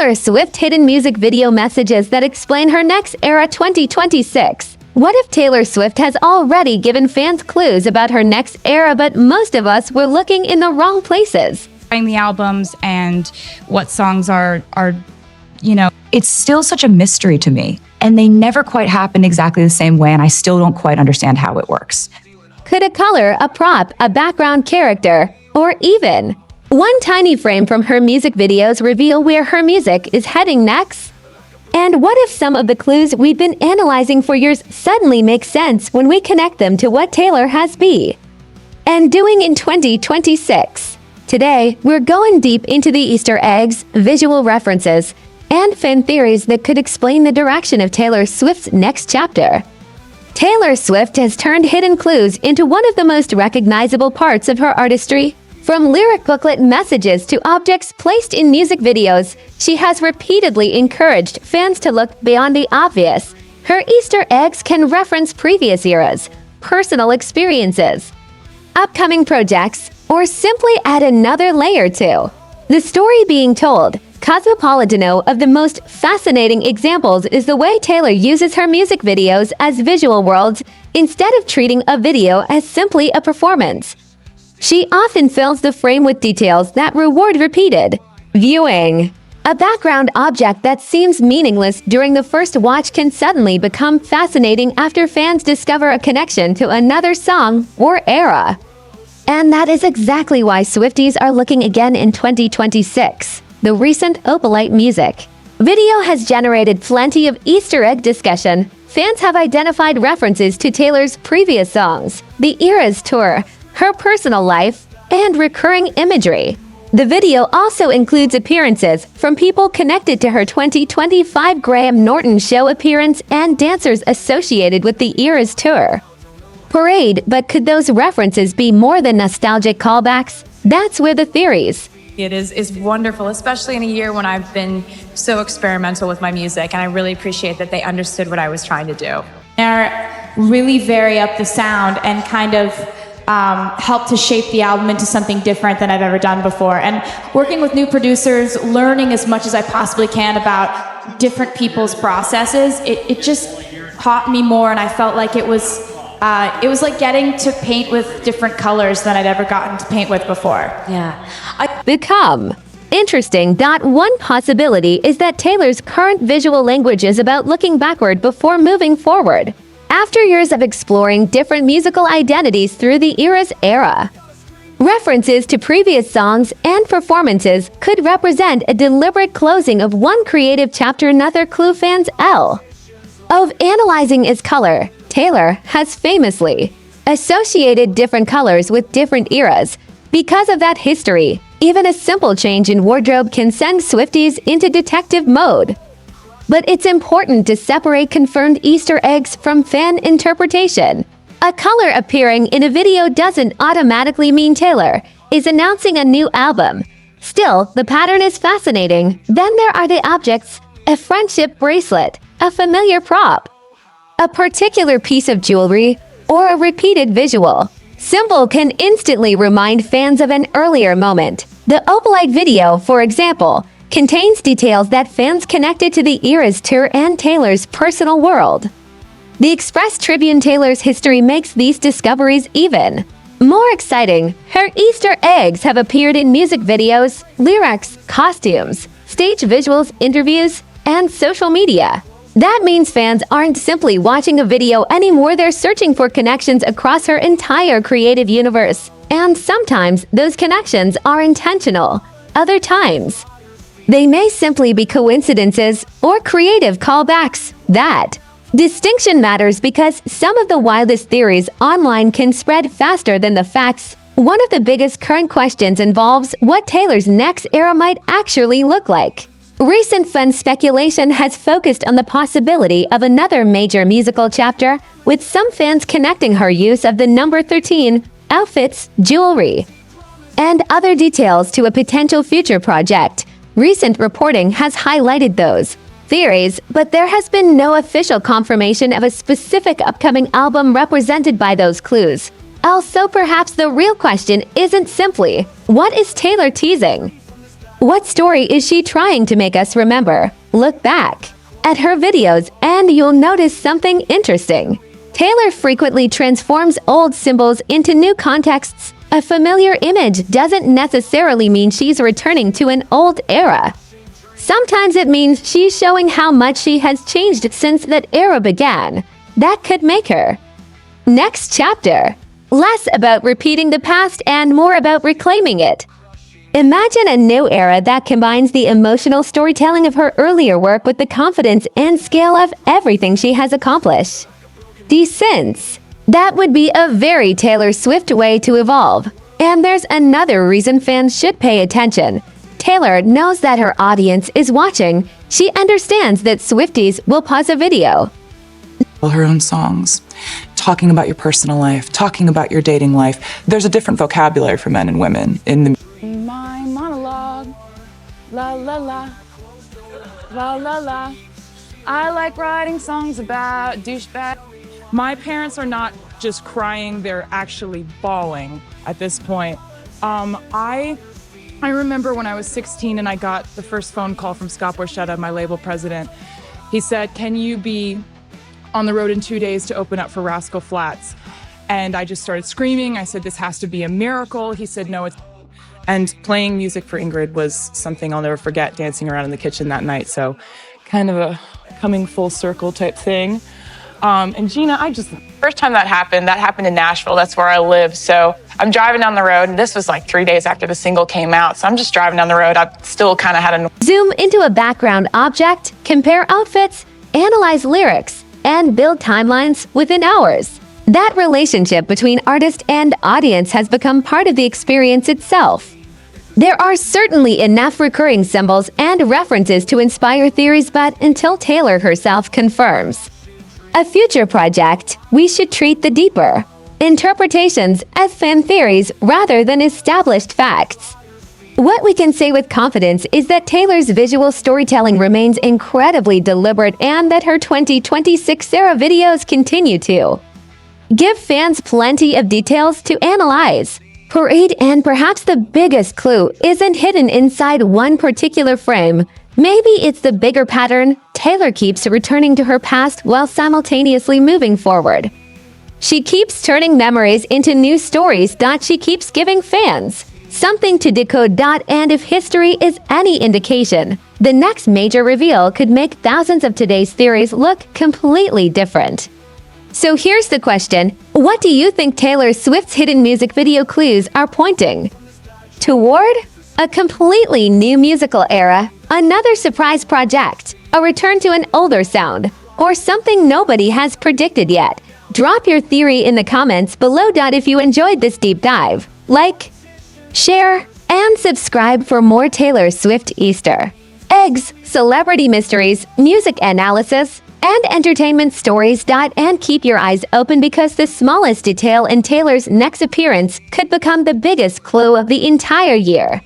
Taylor Swift hidden music video messages that explain her next era 2026. What if Taylor Swift has already given fans clues about her next era, but most of us were looking in the wrong places? The albums and what songs are, it's still such a mystery to me. And they never quite happen exactly the same way, and I still don't quite understand how it works. Could a color, a prop, a background character, or even one tiny frame from her music videos reveal where her music is heading next? And what if some of the clues we've been analyzing for years suddenly make sense when we connect them to what Taylor has been and doing in 2026? Today, we're going deep into the Easter eggs, visual references, and fan theories that could explain the direction of Taylor Swift's next chapter. Taylor Swift has turned hidden clues into one of the most recognizable parts of her artistry. From lyric booklet messages to objects placed in music videos, she has repeatedly encouraged fans to look beyond the obvious. Her Easter eggs can reference previous eras, personal experiences, upcoming projects, or simply add another layer to the story being told. Cosmopolitano of the most fascinating examples is the way Taylor uses her music videos as visual worlds instead of treating a video as simply a performance. She often fills the frame with details that reward repeated viewing. A background object that seems meaningless during the first watch can suddenly become fascinating after fans discover a connection to another song or era. And that is exactly why Swifties are looking again in 2026. The recent Opalite music video has generated plenty of Easter egg discussion. Fans have identified references to Taylor's previous songs, the Eras tour, her personal life, and recurring imagery. The video also includes appearances from people connected to her 2025 Graham Norton show appearance and dancers associated with the Eras tour parade. But could those references be more than nostalgic callbacks? That's where the theories. It is wonderful, especially in a year when I've been so experimental with my music, and I really appreciate that they understood what I was trying to do. They're really vary up the sound and kind of help to shape the album into something different than I've ever done before. And working with new producers, learning as much as I possibly can about different people's processes, it just taught me more, and I felt like it was like getting to paint with different colors than I'd ever gotten to paint with before. Become interesting. One possibility is that Taylor's current visual language is about looking backward before moving forward. After years of exploring different musical identities through the Eras era, references to previous songs and performances could represent a deliberate closing of one creative chapter. Another clue fans of analyzing is color. Taylor has famously associated different colors with different eras. Because of that history, even a simple change in wardrobe can send Swifties into detective mode. But it's important to separate confirmed Easter eggs from fan interpretation. A color appearing in a video doesn't automatically mean Taylor is announcing a new album. Still, the pattern is fascinating. Then there are the objects: a friendship bracelet, a familiar prop, a particular piece of jewelry, or a repeated visual symbol can instantly remind fans of an earlier moment. The Opalite video, for example, contains details that fans connected to the Eras tour and Taylor's personal world. The Express Tribune Taylor's history makes these discoveries even more exciting. Her Easter eggs have appeared in music videos, lyrics, costumes, stage visuals, interviews, and social media. That means fans aren't simply watching a video anymore, they're searching for connections across her entire creative universe. And sometimes those connections are intentional. Other times, they may simply be coincidences or creative callbacks. That distinction matters because some of the wildest theories online can spread faster than the facts. One of the biggest current questions involves what Taylor's next era might actually look like. Recent fan speculation has focused on the possibility of another major musical chapter, with some fans connecting her use of the number 13, outfits, jewelry, and other details to a potential future project. Recent reporting has highlighted those theories, but there has been no official confirmation of a specific upcoming album represented by those clues. Also, perhaps the real question isn't simply, what is Taylor teasing? What story is she trying to make us remember? Look back at her videos and you'll notice something interesting. Taylor frequently transforms old symbols into new contexts. A familiar image doesn't necessarily mean she's returning to an old era. Sometimes it means she's showing how much she has changed since that era began. That could make her. Next chapter. Less about repeating the past and more about reclaiming it. Imagine a new era that combines the emotional storytelling of her earlier work with the confidence and scale of everything she has accomplished. Descents. That would be a very Taylor Swift way to evolve. And there's another reason fans should pay attention. Taylor knows that her audience is watching. She understands that Swifties will pause a video. Her own songs, talking about your personal life, talking about your dating life. There's a different vocabulary for men and women in the My monologue, la la la, la la la. I like writing songs about douchebag. My parents are not just crying, they're actually bawling at this point. I remember when I was 16 and I got the first phone call from Scott Borchetta, my label president. He said, "Can you be on the road in 2 days to open up for Rascal Flatts?" And I just started screaming. I said, "This has to be a miracle." He said, "No, it's..." And playing music for Ingrid was something I'll never forget, dancing around in the kitchen that night. So kind of a coming full circle type thing. And Gina, first time that happened in Nashville. That's where I live. So I'm driving down the road, and this was like 3 days after the single came out. So I'm just driving down the road. I still kind of had a... Zoom into a background object, compare outfits, analyze lyrics, and build timelines within hours. That relationship between artist and audience has become part of the experience itself. There are certainly enough recurring symbols and references to inspire theories, but until Taylor herself confirms a future project, we should treat the deeper interpretations as fan theories rather than established facts. What we can say with confidence is that Taylor's visual storytelling remains incredibly deliberate and that her 2026 era videos continue to give fans plenty of details to analyze, parade, and perhaps the biggest clue isn't hidden inside one particular frame. Maybe it's the bigger pattern. Taylor keeps returning to her past while simultaneously moving forward. She keeps turning memories into new stories. She keeps giving fans something to decode. And if history is any indication, the next major reveal could make thousands of today's theories look completely different. So here's the question. What do you think Taylor Swift's hidden music video clues are pointing toward? A completely new musical era, another surprise project, a return to an older sound, or something nobody has predicted yet? Drop your theory in the comments below. If you enjoyed this deep dive, like, share, and subscribe for more Taylor Swift Easter eggs, celebrity mysteries, music analysis, and entertainment stories. And keep your eyes open because the smallest detail in Taylor's next appearance could become the biggest clue of the entire year.